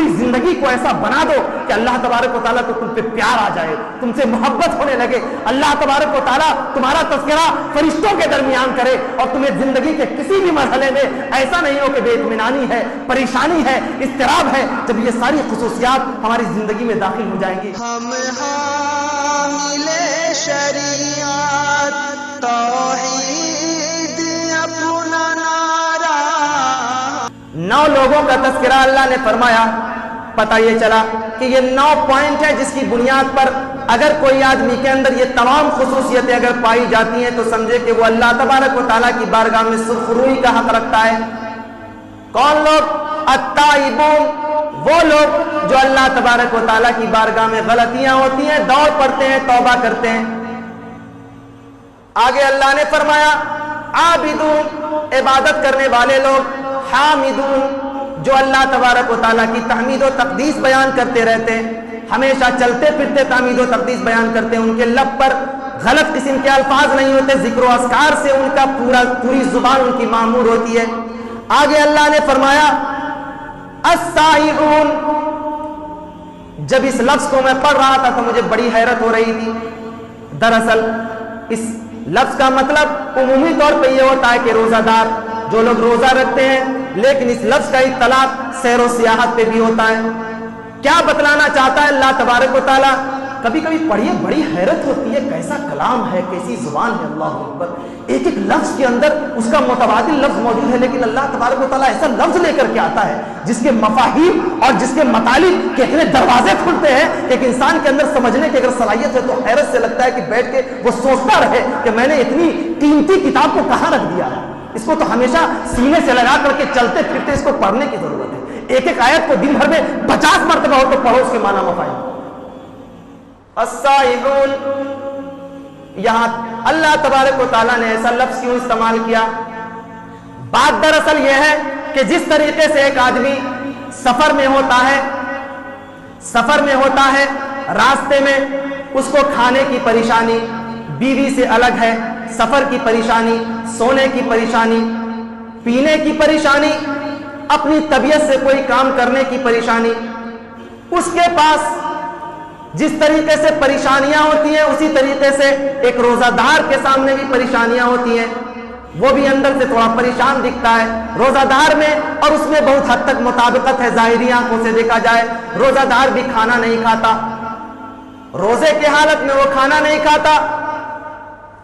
पूरी जिंदगी को ऐसा बना दो कि अल्लाह तबारक व तआला को तुम पे प्यार आ जाए, तुमसे मोहब्बत होने लगे। अल्लाह तबारक व तआला तुम्हारा तज़किरा फरिश्तों के दरमियान करे और तुम्हें जिंदगी के किसी भी मरहले में ऐसा नहीं हो कि बेइत्मीनानी है, परेशानी है, इस्तिराब है। जब ये सारी खुसूसियात हमारी जिंदगी में दाखिल हो जाएंगी, हम हामिले शरीयत तौहीद अपना नारा। 9 लोगों का तज़किरा अल्लाह ने फरमाया। पता ये चला कि ये 9 पॉइंट है जिसकी बुनियाद पर अगर कोई आदमी के अंदर ये तमाम खुसूसियतें अगर पाई जाती हैं तो समझे कि वो अल्लाह तबारक व तआला की बारगाह में सुरखरुई का हक रखता है। कौन लोग? अत्ताइबून, वो लोग जो अल्लाह तबारक व तआला की बारगाह में गलतियां होती हैं दौड़ पड़ते हैं, तौबा करते हैं। आगे अल्लाह ने फरमाया आबिदून, इबादत करने वाले लोग। हामिदून, जो अल्लाह तबारक व तआला की तहमीद व तक़दीस बयान करते रहते हैं, हमेशा चलते फिरते तहमीद व तक़दीस बयान करते हैं, उनके लब पर गलत किस्म के अल्फाज नहीं होते, जिक्र व अस्कार से उनका पूरी जुबान उनकी मामूर होती है। आगे अल्लाह ने फरमाया अस्साइऊन। जब इस लफ्ज को मैं पढ़ रहा था तो मुझे बड़ी हैरत हो रही थी। दरअसल इस लफ्ज का मतलब उमूमी तौर पे ये होता है कि रोजादार, जो लोग रोजा रखते हैं, लेकिन इस लफ्ज का इत्तलाक सैर व सियाहत पे भी होता है। क्या बतलाना चाहता है अल्लाह तबारक व तआला? कभी कभी पढ़िए, बड़ी हैरत होती है, कैसा कलाम है, कैसी जुबान है। अल्लाह अकबर। एक एक लफ्ज के अंदर उसका मुतबादिल लफ्ज मौजूद है, लेकिन अल्लाह तबारक व तआला ऐसा लफ्ज लेकर के आता है जिसके मफाहीम और जिसके मतालिब के इतने दरवाजे खुलते हैं। एक इंसान के अंदर समझने की अगर सलाहियत है तो हैरत से लगता है कि बैठ के वो सोचता रहे कि मैंने इतनी कीमती किताब को कहाँ रख दिया है। इसको तो हमेशा सीने से लगा करके चलते फिरते इसको पढ़ने की जरूरत है। एक एक आयत को दिन भर में 50 मरतबा हो तो पढ़ो, उसके माना मफाहीम। अस्साइबून, यहां अल्लाह तबारक व तआला ने ऐसा लफ्ज क्यों इस्तेमाल किया? बात दरअसल यह है कि जिस तरीके से एक आदमी सफर में होता है, रास्ते में उसको खाने की परेशानी, बीवी से अलग है, सफर की परेशानी, सोने की परेशानी, पीने की परेशानी, अपनी तबीयत से कोई काम करने की परेशानी, उसके पास जिस तरीके से परेशानियां होती हैं उसी तरीके से एक रोजादार के सामने भी परेशानियां होती हैं। वो भी अंदर से थोड़ा परेशान दिखता है रोजादार में, और उसमें बहुत हद तक मुताबिकत है ज़ाहिरी आंखों से देखा जाए। रोजादार भी खाना नहीं खाता, रोजे की हालत में वो खाना नहीं खाता,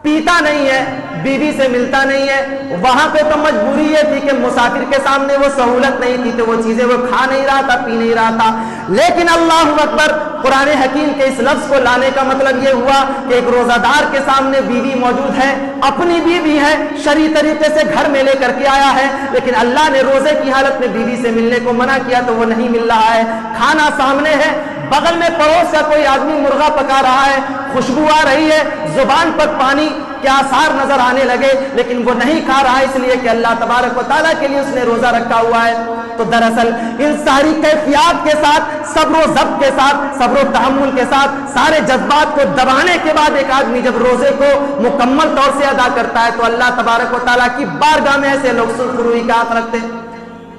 पीता नहीं है, बीवी से मिलता नहीं है। वहां पे तो मजबूरी ये थी कि मुसाफिर के सामने वो सहूलत नहीं थी तो वो चीजें वो खा नहीं रहा था, पी नहीं रहा था। लेकिन अल्लाह अकबर, कुरान हकीम के इस लफ्ज को लाने का मतलब ये हुआ कि एक रोजादार के सामने बीवी मौजूद है, अपनी बीवी है, शरई तरीके से घर में लेकर के आया है, लेकिन अल्लाह ने रोजे की हालत में बीवी से मिलने को मना किया तो वो नहीं मिल रहा है। खाना सामने है, बगल में पड़ोस का कोई आदमी मुर्गा पका रहा है, खुशबू आ रही है, जुबान पर पानी के आसार नजर आने लगे, लेकिन वो नहीं खा रहा है इसलिए कि अल्लाह तबारक व तआला के लिए उसने रोजा रखा हुआ है। तो दरअसल इन सारी कैफियत के साथ, सब्र व ज़ब्त के साथ, सब्र व तहम्मुल के साथ, सारे जज्बात को दबाने के बाद एक आदमी जब रोजे को मुकम्मल तौर से अदा करता है तो अल्लाह तबारक व तआला की बारगाह में ऐसे लोग सुरखरुई का हक रखते हैं।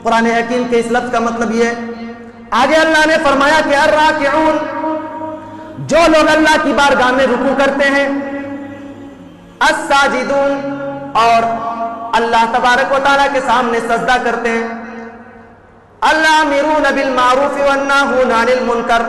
कुरान हकीम के इस लफ्ज का मतलब ये है। आगे अल्लाह ने फरमाया कि अर्राकिऊन, जो लोग अल्लाह की बारगाह में रुकू करते हैं, अस्साजिदून, और अल्लाह तबारक व तआला के सामने सजदा करते हैं, अल्लामिरून बिल मारूफ वन्नाहून अनिल मुनकर,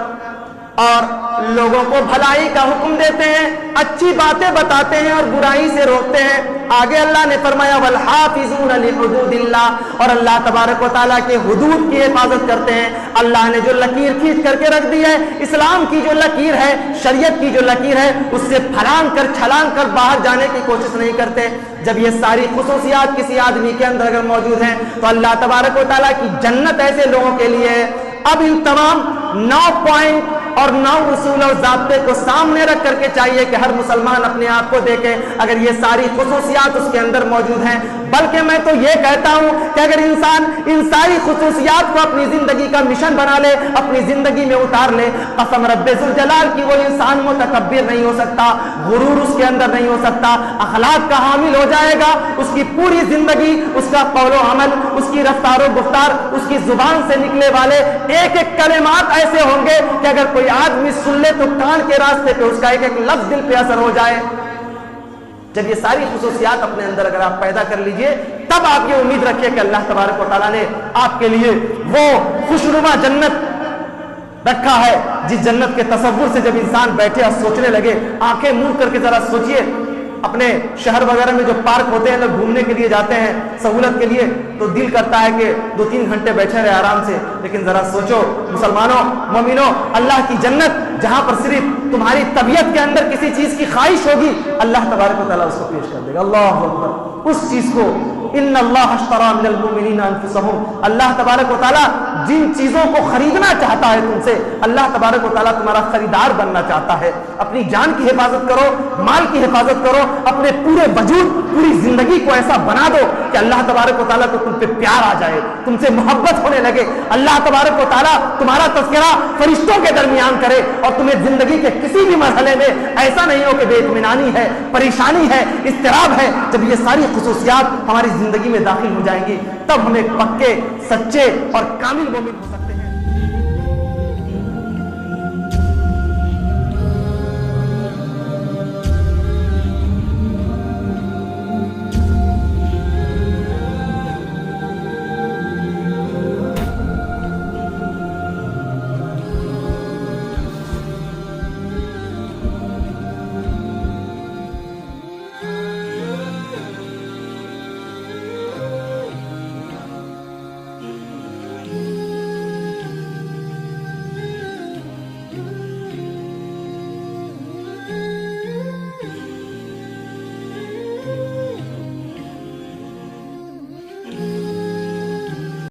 और लोगों को भलाई का हुक्म देते हैं, अच्छी बातें बताते हैं और बुराई से रोकते हैं। आगे अल्लाह ने फरमाया वल हाफिजून लिहुदूदिल्लाह, और अल्लाह तबारक व तआला के हुदूद की हिफाजत करते हैं। अल्लाह ने जो लकीर खींच करके रख दी है, इस्लाम की जो लकीर है, शरीयत की जो लकीर है, उससे फलांग कर छलांग कर बाहर जाने की कोशिश नहीं करते। जब ये सारी खुसूसियात किसी आदमी के अंदर अगर मौजूद हैं तो अल्लाह तबारक व तआला की जन्नत ऐसे लोगों के लिए है। अब इन तमाम 9 पॉइंट और 9 उसूल और ज़ाब्ते को सामने रख करके चाहिए कि हर मुसलमान अपने आप को देखे। अगर ये सारी खुसूसियात उसके अंदर मौजूद हैं, بلکہ میں تو یہ کہتا ہوں کہ اگر انسان ان ساری خصوصیات کو اپنی زندگی کا مشن بنا لے، اپنی زندگی میں اتار لے، قسم رب ذوالجلال کی وہ انسان متکبر نہیں ہو سکتا، غرور اس کے اندر نہیں ہو سکتا، اخلاق کا حامل ہو جائے گا، اس کی پوری زندگی، اس کا قول و عمل، اس کی رفتار و گفتار، اس کی زبان سے نکلے والے ایک ایک کلمات ایسے ہوں گے کہ اگر کوئی آدمی سن لے تو کان کے راستے پہ اس کا ایک ایک لفظ دل پہ اثر ہو جائے۔ جب یہ ساری خصوصیات اپنے اندر اگر آپ پیدا کر لیجئے، تب آپ یہ امید رکھیے کہ اللہ تبارک و تعالیٰ نے آپ کے لیے وہ خوشنما جنت رکھا ہے، جس جنت کے تصور سے جب انسان بیٹھے اور سوچنے لگے، آنکھیں منہ کر کے ذرا سوچئے۔ اپنے شہر وغیرہ میں جو پارک ہوتے ہیں، لوگ گھومنے کے لیے جاتے ہیں سہولت کے لیے، تو دل کرتا ہے کہ 2-3 گھنٹے بیٹھے رہے آرام سے، لیکن ذرا سوچو مسلمانوں، مومنوں، اللہ کی جنت جہاں پر صرف تمہاری طبیعت کے اندر کسی چیز کی خواہش ہوگی، اللہ تبارک و تعالیٰ اس کو پیش کر دے گا۔ اللہ اکبر، اس چیز کو ان اللہ اشتری من المؤمنین انفسهم، اللہ تبارک و تعالیٰ جن چیزوں کو خریدنا چاہتا ہے تم سے، اللہ تبارک و تعالیٰ تمہارا خریدار بننا چاہتا ہے۔ اپنی جان کی حفاظت کرو، مال کی حفاظت کرو، اپنے پورے وجود، پوری زندگی کو ایسا بنا دو کہ اللہ تبارک و تعالیٰ کو تم پہ پیار آ جائے، تم سے محبت ہونے لگے، اللہ تبارک و تعالیٰ تمہارا تذکرہ فرشتوں کے درمیان کرے، اور تمہیں زندگی کے کسی بھی مرحلے میں ایسا نہیں ہو کہ بے اطمینانی ہے، پریشانی ہے، اضطراب ہے۔ جب یہ ساری خصوصیات ہماری زندگی میں داخل ہو جائیں گی، تب ہم ایک پکے، سچے اور کامل مومن ہو سکتے ہیں۔